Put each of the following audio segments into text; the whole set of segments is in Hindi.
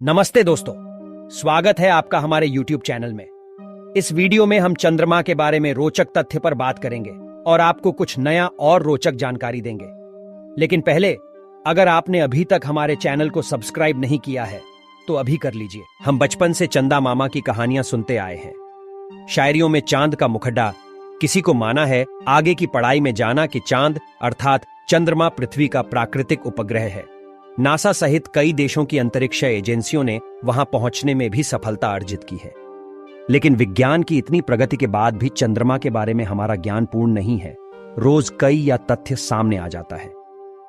नमस्ते दोस्तों, स्वागत है आपका हमारे YouTube चैनल में। इस वीडियो में हम चंद्रमा के बारे में रोचक तथ्य पर बात करेंगे और आपको कुछ नया और रोचक जानकारी देंगे। लेकिन पहले, अगर आपने अभी तक हमारे चैनल को सब्सक्राइब नहीं किया है तो अभी कर लीजिए। हम बचपन से चंदा मामा की कहानियां सुनते आए हैं। शायरियों में चांद का मुखड़ा, किसी को माना है आगे की पढ़ाई में जाना कि चांद अर्थात चंद्रमा पृथ्वी का प्राकृतिक उपग्रह है। नासा सहित कई देशों की अंतरिक्ष एजेंसियों ने वहां पहुंचने में भी सफलता अर्जित की है। लेकिन विज्ञान की इतनी प्रगति के बाद भी चंद्रमा के बारे में हमारा ज्ञान पूर्ण नहीं है। रोज कई या तथ्य सामने आ जाता है।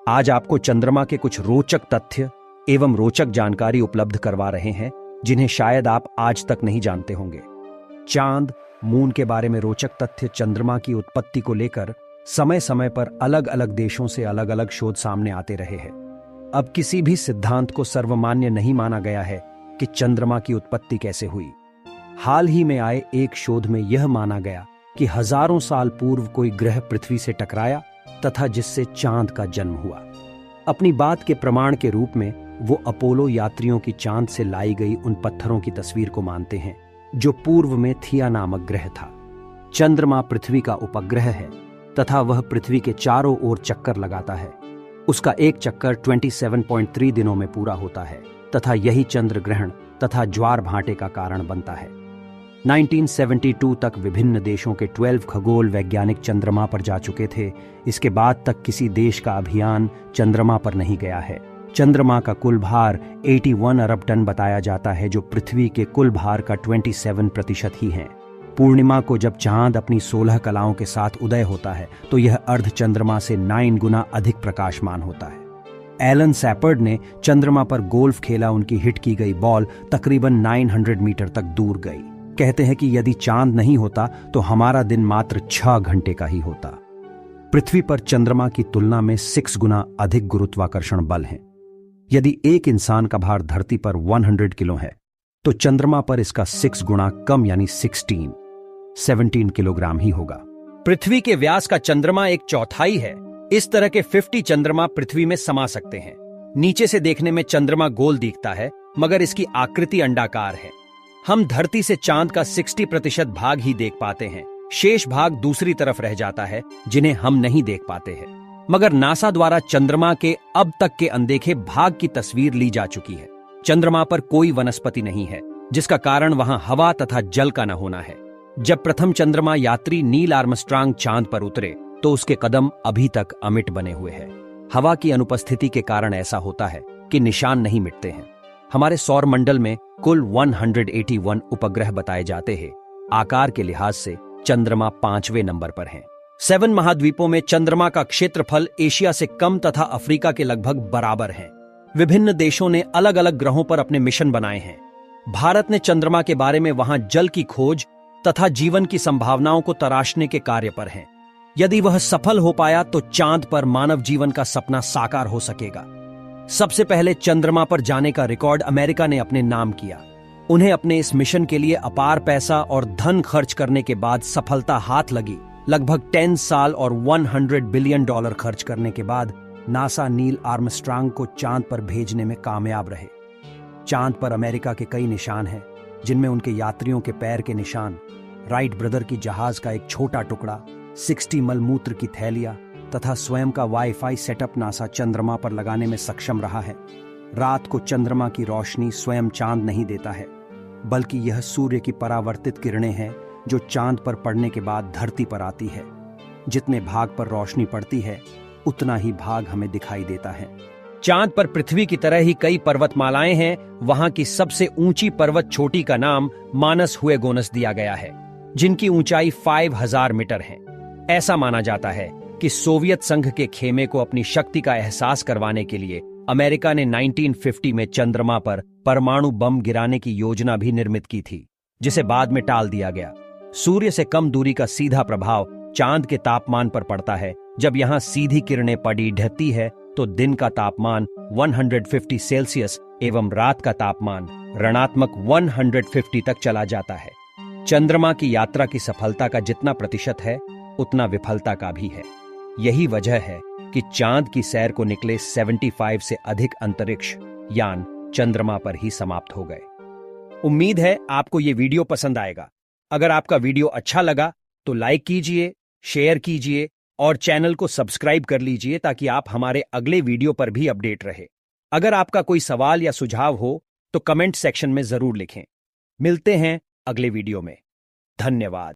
आज आपको चंद्रमा के कुछ रोचक तथ्य एवं रोचक जानकारी उपलब्ध करवा रहे हैं जिन्हें शायद आप आज तक नहीं जानते होंगे। चांद, मून के बारे में रोचक तथ्य। चंद्रमा की उत्पत्ति को लेकर समय समय पर अलग अलग देशों से अलग अलग शोध सामने आते रहे हैं। अब किसी भी सिद्धांत को सर्वमान्य नहीं माना गया है कि चंद्रमा की उत्पत्ति कैसे हुई। हाल ही में आए एक शोध में यह माना गया कि हजारों साल पूर्व कोई ग्रह पृथ्वी से टकराया तथा जिससे चांद का जन्म हुआ। अपनी बात के प्रमाण के रूप में वो अपोलो यात्रियों की चांद से लाई गई उन पत्थरों की तस्वीर को मानते हैं जो पूर्व में थिया नामक ग्रह था। चंद्रमा पृथ्वी का उपग्रह है तथा वह पृथ्वी के चारों ओर चक्कर लगाता है। उसका एक चक्कर 27.3 दिनों में पूरा होता है तथा यही चंद्र ग्रहण तथा ज्वार भाटे का कारण बनता है। 1972 तक विभिन्न देशों के 12 खगोल वैज्ञानिक चंद्रमा पर जा चुके थे। इसके बाद तक किसी देश का अभियान चंद्रमा पर नहीं गया है। चंद्रमा का कुल भार 81 अरब टन बताया जाता है, जो पृथ्वी के कुल भार का 27% ही है। पूर्णिमा को जब चांद अपनी 16 कलाओं के साथ उदय होता है तो यह अर्ध चंद्रमा से 9 गुना अधिक प्रकाशमान होता है। एलन सैपर्ड ने चंद्रमा पर गोल्फ खेला। उनकी हिट की गई बॉल तकरीबन 900 मीटर तक दूर गई। कहते हैं कि यदि चांद नहीं होता तो हमारा दिन मात्र 6 घंटे का ही होता। पृथ्वी पर चंद्रमा की तुलना में 6 गुना अधिक गुरुत्वाकर्षण बल है। यदि एक इंसान का भार धरती पर 100 किलो है तो चंद्रमा पर इसका 6 गुना कम यानी 17 किलोग्राम ही होगा। पृथ्वी के व्यास का चंद्रमा एक चौथाई है। इस तरह के 50 चंद्रमा पृथ्वी में समा सकते हैं। नीचे से देखने में चंद्रमा गोल दिखता है, मगर इसकी आकृति अंडाकार है। हम धरती से चांद का 60% भाग ही देख पाते हैं। शेष भाग दूसरी तरफ रह जाता है जिन्हें हम नहीं देख पाते हैं। मगर नासा द्वारा चंद्रमा के अब तक के अनदेखे भाग की तस्वीर ली जा चुकी है। चंद्रमा पर कोई वनस्पति नहीं है, जिसका कारण वहां हवा तथा जल का न होना है। जब प्रथम चंद्रमा यात्री नील आर्मस्ट्रांग चांद पर उतरे तो उसके कदम अभी तक अमिट बने हुए हैं। हवा की अनुपस्थिति के कारण ऐसा होता है कि निशान नहीं मिटते हैं। हमारे सौर मंडल में कुल 181 उपग्रह बताए जाते हैं। आकार के लिहाज से चंद्रमा 5वें नंबर पर है। 7 महाद्वीपों में चंद्रमा का क्षेत्रफल एशिया से कम तथा अफ्रीका के लगभग बराबर है। विभिन्न देशों ने अलग अलग ग्रहों पर अपने मिशन बनाए हैं। भारत ने चंद्रमा के बारे में वहां जल की खोज तथा जीवन की संभावनाओं को तराशने के कार्य पर है। यदि वह सफल हो पाया तो चांद पर मानव जीवन का सपना साकार हो सकेगा। सबसे पहले चंद्रमा पर जाने का रिकॉर्ड अमेरिका ने अपने नाम किया। उन्हें अपने इस मिशन के लिए अपार पैसा और धन खर्च करने के बाद सफलता हाथ लगी। लगभग 10 साल और $100 बिलियन खर्च करने के बाद नासा नील आर्मस्ट्रांग को चांद पर भेजने में कामयाब रहे। चांद पर अमेरिका के कई निशान हैं, जिनमें उनके यात्रियों के पैर के निशान, राइट ब्रदर की जहाज का एक छोटा टुकड़ा, 60 मलमूत्र की थैलियां तथा स्वयं का वाईफाई सेटअप नासा चंद्रमा पर लगाने में सक्षम रहा है। रात को चंद्रमा की रोशनी स्वयं चांद नहीं देता है, बल्कि यह सूर्य की परावर्तित किरणें हैं जो चांद पर पड़ने के बाद धरती पर आती है। जितने भाग पर रोशनी पड़ती है उतना ही भाग हमें दिखाई देता है। चांद पर पृथ्वी की तरह ही कई पर्वतमालाएं हैं। वहां की सबसे ऊंची पर्वत चोटी का नाम मानस हुएगोनस दिया गया है, जिनकी ऊंचाई 5000 मीटर है। ऐसा माना जाता है कि सोवियत संघ के खेमे को अपनी शक्ति का एहसास करवाने के लिए अमेरिका ने 1950 में चंद्रमा पर परमाणु बम गिराने की योजना भी निर्मित की थी, जिसे बाद में टाल दिया गया। सूर्य से कम दूरी का सीधा प्रभाव चांद के तापमान पर पड़ता है। जब यहां सीधी किरणें पड़ी ढहती है तो दिन का तापमान 150 सेल्सियस एवं रात का तापमान ऋणात्मक 150 तक चला जाता है। चंद्रमा की यात्रा की सफलता का जितना प्रतिशत है उतना विफलता का भी है। यही वजह है कि चांद की सैर को निकले 75 से अधिक अंतरिक्ष यान चंद्रमा पर ही समाप्त हो गए। उम्मीद है आपको ये वीडियो पसंद आएगा। अगर आपका वीडियो अच्छा लगा तो लाइक कीजिए, शेयर कीजिए और चैनल को सब्सक्राइब कर लीजिए ताकि आप हमारे अगले वीडियो पर भी अपडेट रहे। अगर आपका कोई सवाल या सुझाव हो तो कमेंट सेक्शन में जरूर लिखें। मिलते हैं अगले वीडियो में। धन्यवाद।